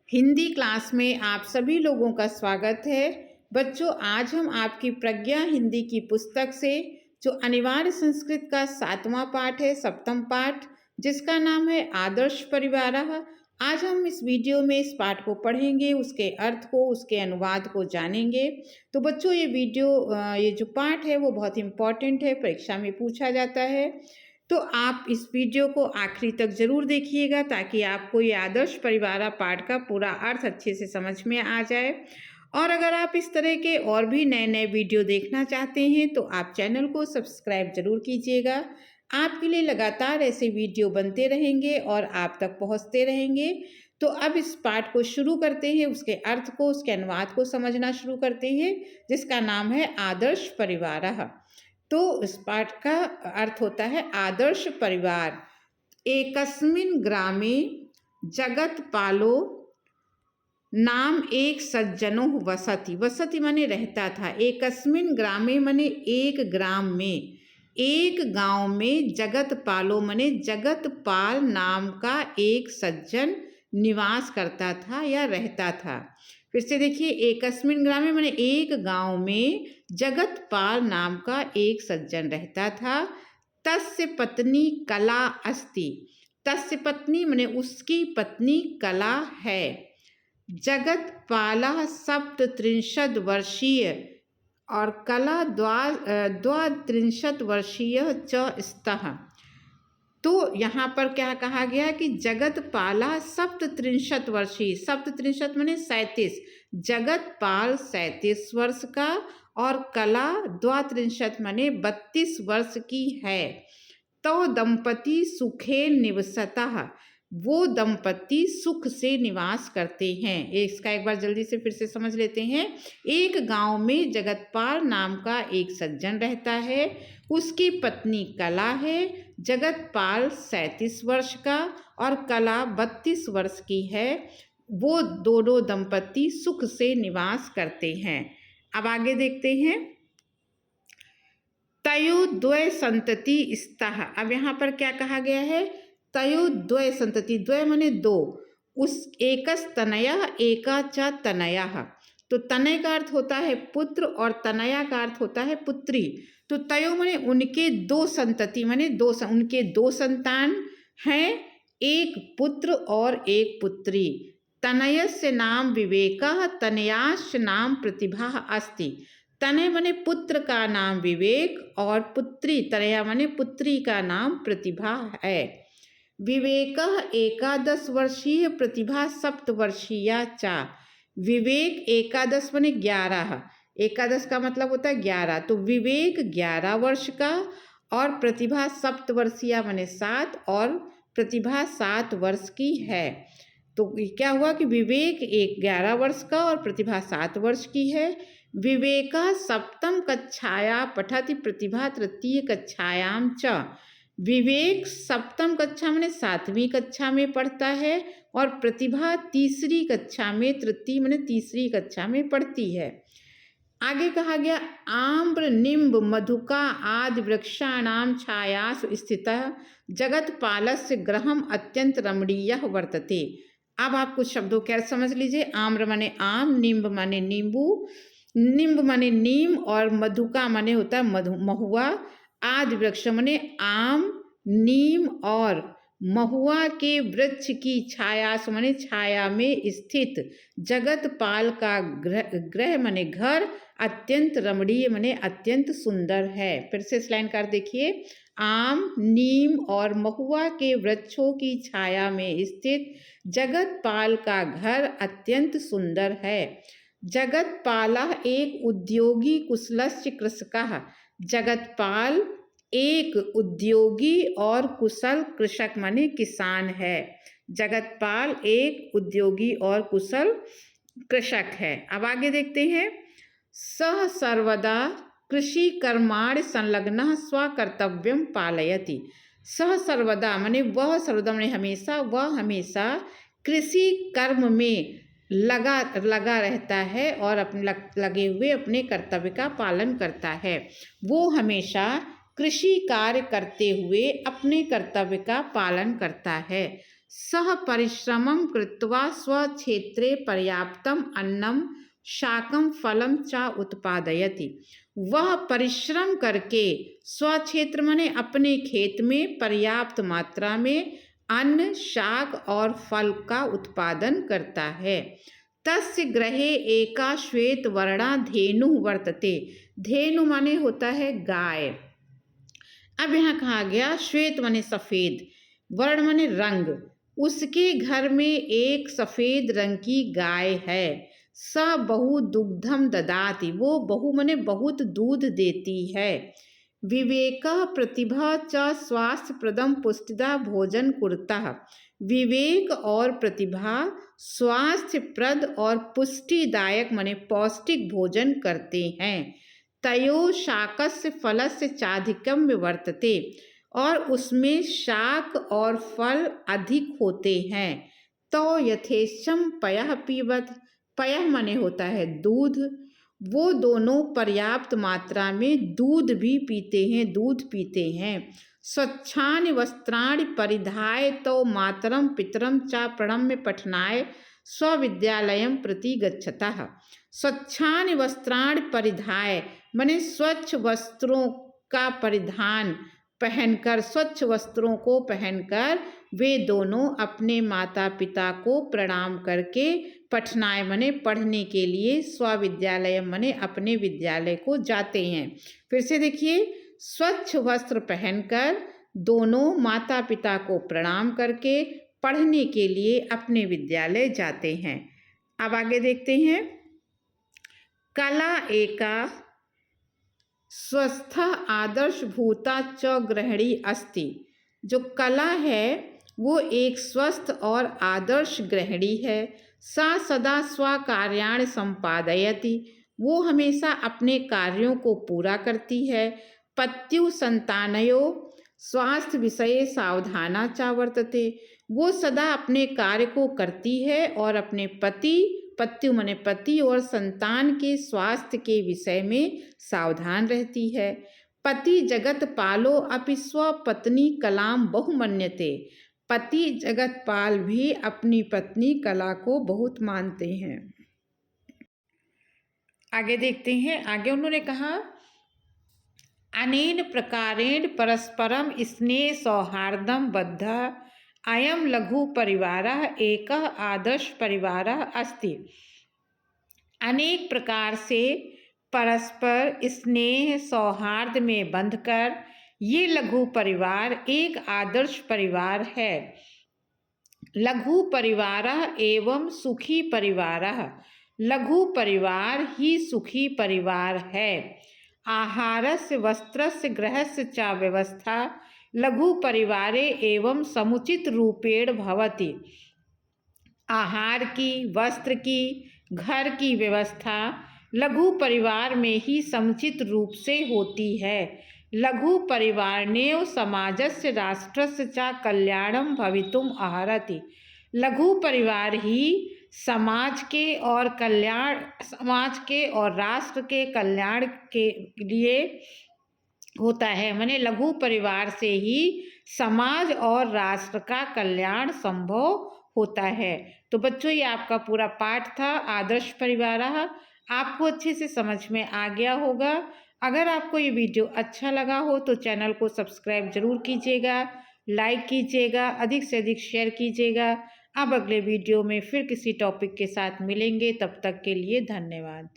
Hindi class में आप सभी लोगों का स्वागत है। बच्चों, आज हम आपकी प्रज्ञा हिंदी की पुस्तक से जो अनिवार्य संस्कृत का 7वां पाठ है, 7वां पाठ, जिसका नाम है आदर्श परिवारः। आज हम इस वीडियो में इस पाठ को पढ़ेंगे, उसके अर्थ को, उसके अनुवाद को जानेंगे। तो बच्चों, ये जो पाठ है वो बहुत इम्पॉर्टेंट है, परीक्षा में पूछा जाता है। तो आप इस वीडियो को आखिरी तक जरूर देखिएगा ताकि आपको ये आदर्श परिवार पाठ का पूरा अर्थ अच्छे से समझ में आ जाए। और अगर आप इस तरह के और भी नए नए वीडियो देखना चाहते हैं तो आप चैनल को सब्सक्राइब जरूर कीजिएगा। आपके लिए लगातार ऐसे वीडियो बनते रहेंगे और आप तक पहुंचते रहेंगे। तो अब इस पाठ को शुरू करते हैं, उसके अर्थ को, उसके अनुवाद को समझना शुरू करते हैं, जिसका नाम है आदर्श परिवारः। तो इस पाठ का अर्थ होता है आदर्श परिवार। एकस्मिन् ग्रामे जगत पालो नाम एक सज्जनो वसति। वसति माने रहता था। एकस्मिन् ग्रामे माने एक ग्राम में, एक गांव में, जगत पालो माने जगत पाल नाम का एक सज्जन निवास करता था या रहता था। फिर से देखिए, एकस्मिन् ग्रामे माने एक गांव में जगत पाल नाम का एक सज्जन रहता था। तस्य पत्नी कला अस्ति। तस्य पत्नी माने उसकी पत्नी कला है। जगत पालः 37 वर्षीय और कला 32 वर्षीय च स्तः। तो यहाँ पर क्या कहा गया कि जगत पाला 37 वर्षीय, 37 माने 37, जगत पाल 37 वर्ष का और कला 32 माने 32 वर्ष की है। तो दंपति सुखे निवसतः, वो दंपति सुख से निवास करते हैं। इसका एक बार जल्दी से फिर से समझ लेते हैं। एक गांव में जगतपाल नाम का एक सज्जन रहता है, उसकी पत्नी कला है। जगतपाल 37 वर्ष का और कला 32 वर्ष की है। वो दोनों दंपति सुख से निवास करते हैं। अब आगे देखते हैं। तयोद्वय संतति स्तः। अब यहाँ पर क्या कहा गया है? तयोद्वय संतति, द्वय माने दो, उस एकस तनयः एका च तनयः। तो तनय का अर्थ होता है पुत्र और तनया का अर्थ होता है पुत्री। तो तयो माने उनके दो संतति, माने उनके दो संतान हैं, एक पुत्र और एक पुत्री। तनयस्य नाम विवेकः, तनयास्य नाम प्रतिभा अस्ति। तनय माने पुत्र का नाम विवेक और पुत्री, तनया माने पुत्री का नाम प्रतिभा है। विवेकः 11 वर्षीय, प्रतिभा 7 वर्षीया चा। विवेक 11 माने 11, 11 का मतलब होता है 11। तो विवेक 11 वर्ष का और प्रतिभा 7 वर्षीया माने 7 और प्रतिभा 7 वर्ष की है। तो क्या हुआ कि विवेक 11 वर्ष का और प्रतिभा 7 वर्ष की है। विवेका 7वीं कक्षाया पठति, प्रतिभा 3य कक्षायां च। विवेक 7वीं कक्षा में 7वीं कक्षा में पढ़ता है और प्रतिभा 3री कक्षा में, तृतीय माने 3री कक्षा में पढ़ती है। आगे कहा गया आम्र निम्ब मधुका आदि वृक्षाणाम छायासु स्थितः जगतपालस्य गृहम् अत्यंत रमणीयः वर्तते। अब आप कुछ शब्दों के अर्थ समझ लीजिए। आम्र माने आम, निम्ब माने नींबू, निम्ब माने नीम और मधुका माने होता है महुआ। आदि वृक्ष माने आम, नीम और महुआ के वृक्ष की छाया माने छाया में स्थित जगतपाल का गृह माने घर, अत्यंत रमणीय माने अत्यंत सुंदर है। फिर से इस लाइन का देखिए। आम, नीम और महुआ के वृक्षों की छाया में स्थित जगतपाल का घर अत्यंत सुंदर है। जगतपालः एक उद्योगी कुशलस्य कृषकः। जगतपाल एक उद्योगी और कुशल कृषक माने किसान है। जगतपाल एक उद्योगी और कुशल कृषक है। अब आगे देखते हैं। सह सर्वदा कृषि कर्माणि संलग्नः स्वकर्तव्यं पालयति। सह सर्वदा माने वह, सर्वदा माने हमेशा, वह हमेशा कृषि कर्म में लगा रहता है और अपने लगे हुए अपने कर्तव्य का पालन करता है। वो हमेशा कृषि कार्य करते हुए अपने कर्तव्य का पालन करता है। सः परिश्रमं कृत्वा स्वक्षेत्रे पर्याप्तम् अन्नं शाकं फलं च उत्पादयति। वह परिश्रम करके स्वक्षेत्र माने अपने खेत में पर्याप्त मात्रा में अन्न, शाक और फल का उत्पादन करता है। तस्य गृहे एका श्वेत वर्णा धेनु वर्तते। धेनु माने होता है गाय। अब यहाँ कहा गया श्वेत माने सफेद, वर्ण माने रंग। उसके घर में एक सफेद रंग की गाय है। स बहु दुग्धम ददाति, वो बहु माने बहुत दूध देती है। विवेक प्रतिभा च स्वास्थ्यप्रदम पुष्टिदा भोजन कुरुतः। विवेक और प्रतिभा स्वास्थ्यप्रद और पुष्टिदायक माने पौष्टिक भोजन करते हैं। तयो शाकस्य फलस्य चाधिक्यम वर्तते, और उसमें शाक और फल अधिक होते हैं। तो यथेच्छम पयः पीबत, पयः माने होता है दूध। वो दोनों पर्याप्त मात्रा में दूध भी पीते हैं, दूध पीते हैं। स्वच्छानि वस्त्राणि परिधाय तो मातरम पितरम च प्रणम्य पठनाय स्वविद्यालयं प्रति गच्छतः। स्वच्छानि वस्त्राणि परिधाय माने स्वच्छ वस्त्रों का परिधान पहनकर, स्वच्छ वस्त्रों को पहनकर वे दोनों अपने माता पिता को प्रणाम करके पठनाय माने पढ़ने के लिए, स्वविद्यालय माने अपने विद्यालय को जाते हैं। फिर से देखिए, स्वच्छ वस्त्र पहनकर दोनों माता पिता को प्रणाम करके पढ़ने के लिए अपने विद्यालय जाते हैं। अब आगे देखते हैं। कला एका स्वस्थ आदर्शभूता च गृहिणी अस्ति। जो कला है वो एक स्वस्थ और आदर्श गृहिणी है। सा सदा स्वकार्याणि संपादयति, वो हमेशा अपने कार्यों को पूरा करती है। पत्यु संतानयो स्वास्थ्य विषये सावधाना च वर्तते, वो सदा अपने कार्य को करती है और अपने पति, पत्यु माने पति और संतान के स्वास्थ्य के विषय में सावधान रहती है। पति जगत पालो अपि स्वपत्नी कलाम बहुमन्यते, पति जगतपाल भी अपनी पत्नी कला को बहुत मानते हैं। आगे देखते हैं। आगे उन्होंने कहा, अनेन प्रकारेण परस्परम स्नेह सौहार्दम बद्ध अयम लघु परिवारः एकः आदर्श परिवारः अस्ति। अनेक प्रकार से परस्पर स्नेह सौहार्द में बंधकर ये लघु परिवार एक आदर्श परिवार है। लघु परिवारः एवं सुखी परिवारः, लघु परिवार ही सुखी परिवार है। आहारस्य वस्त्रस्य गृहस्य च व्यवस्था लघु परिवारे एवं समुचित रूपेण भवति। आहार की, वस्त्र की, घर की व्यवस्था लघु परिवार में ही समुचित रूप से होती है। लघु परिवारेण समाजस्य राष्ट्रस्य च कल्याणं भवितुम् अर्हति। लघु परिवार ही समाज के और राष्ट्र के कल्याण के लिए होता है। माने लघु परिवार से ही समाज और राष्ट्र का कल्याण संभव होता है। तो बच्चों, ये आपका पूरा पाठ था आदर्श परिवार। आपको अच्छे से समझ में आ गया होगा। अगर आपको ये वीडियो अच्छा लगा हो तो चैनल को सब्सक्राइब जरूर कीजिएगा, लाइक कीजिएगा, अधिक से अधिक शेयर कीजिएगा। अब अगले वीडियो में फिर किसी टॉपिक के साथ मिलेंगे, तब तक के लिए धन्यवाद।